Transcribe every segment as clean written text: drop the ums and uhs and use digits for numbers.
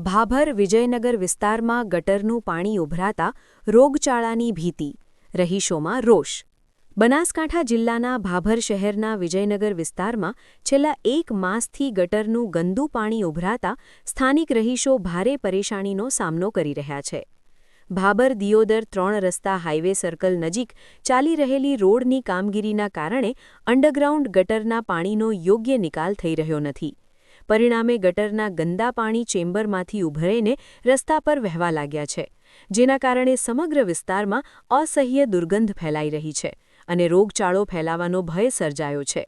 ભાભર વિજયનગર વિસ્તારમાં ગટરનું પાણી ઉભરાતા રોગચાળાની ભીતિ, રહીશોમાં રોષ। બનાસકાંઠા જિલ્લાના ભાભર શહેરના વિજયનગર વિસ્તારમાં છેલ્લા 1 માસથી ગટરનું ગંદુ પાણી ઉભરાતા સ્થાનિક રહીશો ભારે પરેશાનીનો સામનો કરી રહ્યા છે। ભાભર દિયોદર 3 રસ્તા હાઇવે સર્કલ નજીક ચાલી રહેલી રોડની કામગીરીના કારણે અંડરગ્રાઉન્ડ ગટરના પાણીનો યોગ્ય નિકાલ થઈ રહ્યો નથી। પરિણામે ગટરના ગંદા પાણી ચેમ્બરમાંથી ઉભરાઈને રસ્તા પર વહેવા લાગ્યા છે, જેના કારણે સમગ્ર વિસ્તારમાં અસહ્ય દુર્ગંધ ફેલાઈ રહી છે અને રોગચાળો ફેલાવાનો ભય સર્જાયો છે।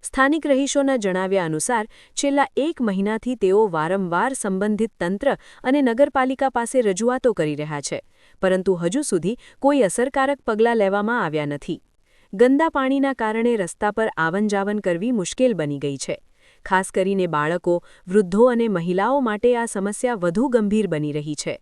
સ્થાનિક રહીશોના જણાવ્યા અનુસાર છેલ્લા 1 મહિનાથી તેઓ વારંવાર સંબંધિત તંત્ર અને નગરપાલિકા પાસે રજૂઆતો કરી રહ્યા છે, પરંતુ હજુ સુધી કોઈ અસરકારક પગલાં લેવામાં આવ્યા નથી। ગંદા પાણીના કારણે રસ્તા પર આવન-જાવન કરવી મુશ્કેલ બની ગઈ છે। ખાસ કરીને બાળકો, વૃદ્ધો અને મહિલાઓ માટે આ સમસ્યા વધુ ગંભીર બની રહી છે।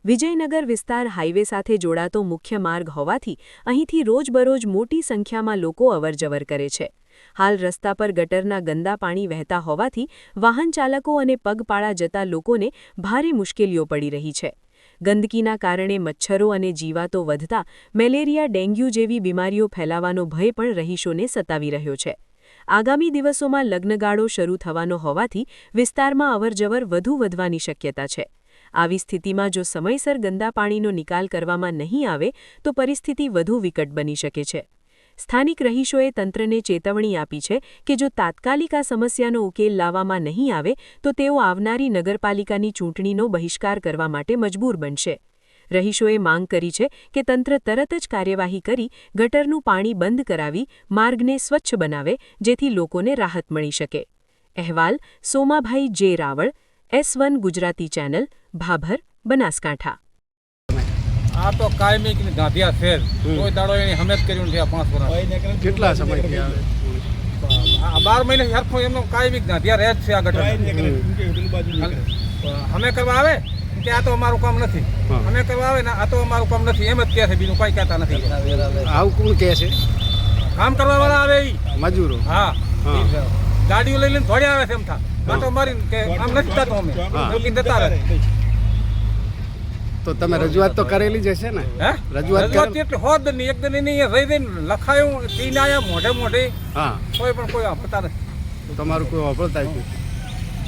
વિજયનગર વિસ્તાર હાઇવે સાથે જોડાતો મુખ્ય માર્ગ હોવાથી અહીંથી રોજબરોજ મોટી સંખ્યામાં લોકો અવરજવર કરે છે। હાલ રસ્તા પર ગટરના ગંદા પાણી વહેતા હોવાથી વાહન ચાલકો અને પગપાળા જતા લોકોને ભારે મુશ્કેલીઓ પડી રહી છે। ગંદકીના કારણે મચ્છરો અને જીવાતો વધતા મેલેરિયા, ડેન્ગ્યુ જેવી બીમારીઓ ફેલાવાનો ભય પણ રહીશોને સતાવી રહ્યો છે। આગામી દિવસોમાં લગ્નગાળો શરૂ થવાનો હોવાથી વિસ્તારમાં અવરજવર વધુ વધવાની શક્યતા છે। આવી સ્થિતિમાં જો સમયસર ગંદા પાણીનો નિકાલ કરવામાં નહીં આવે તો પરિસ્થિતિ વધુ વિકટ બની શકે છે। સ્થાનિક રહીશોએ તંત્રને ચેતવણી આપી છે કે જો તાત્કાલિક આ સમસ્યાનો ઉકેલ લાવવામાં નહીં આવે તો તેઓ આવનારી નગરપાલિકાની ચૂંટણીનો બહિષ્કાર કરવા માટે મજબૂર બનશે। રહીશોએ માંગ કરી છે કે તંત્ર તરત જ કાર્યવાહી કરી ગટરનું પાણી બંધ કરાવી માર્ગને સ્વચ્છ બનાવે, જેથી લોકોને રાહત મળી શકે। અહેવાલ સોમાભાઈ જે રાવળ, S1 ગુજરાતી ચેનલ, ભાભર, બનાસકાંઠા। આ તો કાયમી ગાંધિયા છે, કોઈ દાડો એની હમેત કર્યું નથી। 5 વર્ષ કેટલા સમયથી આવે? 12 મહિને હરખો એમનો કાયમી ગાંધિયા રહે જ છે। આ ગટર અમે કરવા આવે કે આ તો અમારું કામ નથી, અમે કરવા આવે ને આ તો અમારું કામ નથી, એમ જ કહે છે, બીજું કંઈ કહેતા નથી। આવું કોણ કહે છે? કામ કરવા વાળા આવે એ મજૂરો। હા, ગાડીઓ લઈને થોડી આવે છે, એમ થા તો મારી કે આમ નથી થતું, અમે લઈને જતા રહે। તો તમે રજૂઆત તો કરેલી જ હશે ને? હે, રજૂઆત એટલે હોદ નહીં, એક દિન નહીં રહી રહીને લખાયું, તીન આયા મોઢે મોઢે, હા, કોઈ પણ કોઈ વાપરતા નથી। તમારું કોઈ વાપરતા નથી?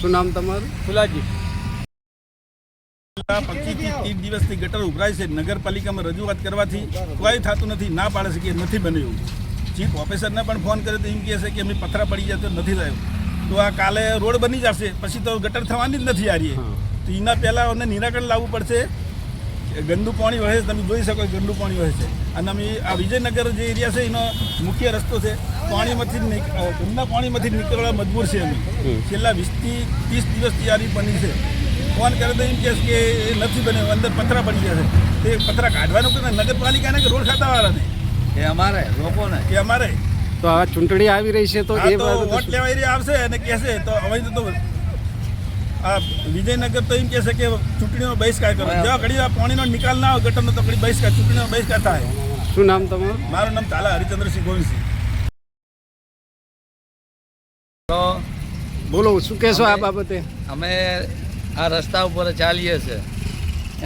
શું નામ તમારું? ફુલાજી। 25 થી 30 દિવસથી ગટર ઉભરાય છે। નગરપાલિકામાં રજૂઆત કરવાથી કોઈ થતું નથી, ના પાડે છે કે નથી બન્યું। ચીફ ઓફિસરને પણ ફોન કરે તો એમ કહે છે કે અમે પથરા પડી જાય તો નથી થયું। તો આ કાલે રોડ બની જશે પછી તો ગટર થવાની જ નથી આ રહી। તો એના પહેલાં અમને નિરાકરણ લાવવું પડશે। ગંદુ પાણી વહે છે, તમે જોઈ શકો ગંદુ પાણી વહે છે। અને અમે આ વિજયનગર જે એરિયા છે એનો મુખ્ય રસ્તો છે, પાણીમાંથી ગંદા પાણીમાંથી નીકળવા મજબૂર છે અમે। છેલ્લા 20 થી 30 દિવસથી આ બની છે। ફોન કરે તો એમ કહે કે નથી બન્યું, અંદર પથરા પડી ગયા છે। તે પથરા કાઢવાનું કે નગરપાલિકાને કે રોડ ખાતાવાળાને, એ અમારે લોકોને કે અમારે તો આ ચૂંટણી આવી રહી છે તો એ વોટ લેવા એરિયા આવશે અને કહેશે તો હવે તો આ વિજયનગર તો એમ કહેશે કે ચૂંટણીનો બહિષ્કાર કરો। જેવા ઘડી આ પાણીનો નિકાલ ના આવે ગટરનો તો ઘડી બહિષ્કાર, ચૂંટણીનો બહિષ્કાર થાય। શું નામ તમારું? મારું નામ તાલા હરિચંદ્રસિંહ ગોવિંદસિંહ। તો બોલો, શું કહેશો આ બાબતે? અમે આ રસ્તા ઉપર ચાલીએ છીએ,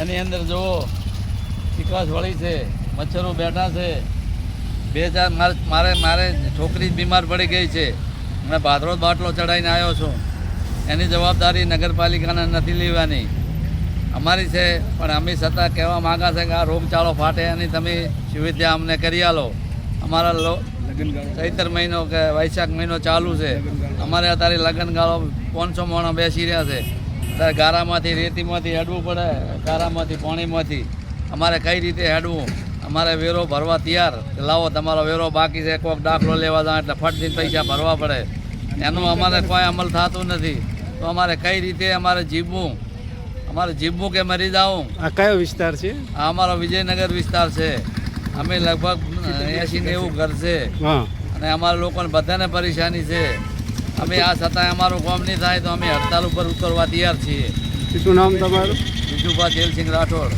એની અંદર જુઓ ચીકાશ વળી છે, મચ્છરો બેઠા છે। 2 4 મારે છોકરી બીમાર પડી ગઈ છે, અને ભાદરો બાટલો ચડાવીને આવ્યો છું। એની જવાબદારી નગરપાલિકાને નથી લેવાની, અમારી છે। પણ અમે છતાં કહેવા માગા છે કે આ રોગચાળો ફાટે એની તમે સુવિધા અમને કરી આલો। અમારા ચૈત્ર મહિનો કે વૈશાખ મહિનો ચાલુ છે, અમારે અત્યારે લગ્નગાળો 500 માણસ બેસી રહ્યા છે। ત્યારે ગારામાંથી રેતીમાંથી હેડવું પડે, ગારામાંથી પાણીમાંથી અમારે કઈ રીતે હેડવું? અમારે વેરો ભરવા તૈયાર, લાવો તમારો વેરો બાકી છે, કોઈક દાખલો લેવા જાય એટલે ફટથી પૈસા ભરવા પડે, એનું અમારે કોઈ અમલ થતું નથી। તો અમારે કઈ રીતે અમારે જીવવું? અમારે જીવવું કે મરી જાવું? આ કયો વિસ્તાર છે? આ અમારો વિજયનગર વિસ્તાર છે। અમે લગભગ 80-90 ઘર છે, અને અમારા લોકોને બધાને પરેશાની છે। અમે આ છતાંય અમારું કામ નહીં થાય તો અમે હડતાલ ઉપર ઉતરવા તૈયાર છીએ। શું નામ તમારું? વિજુભા જેલસિંહ રાઠોડ।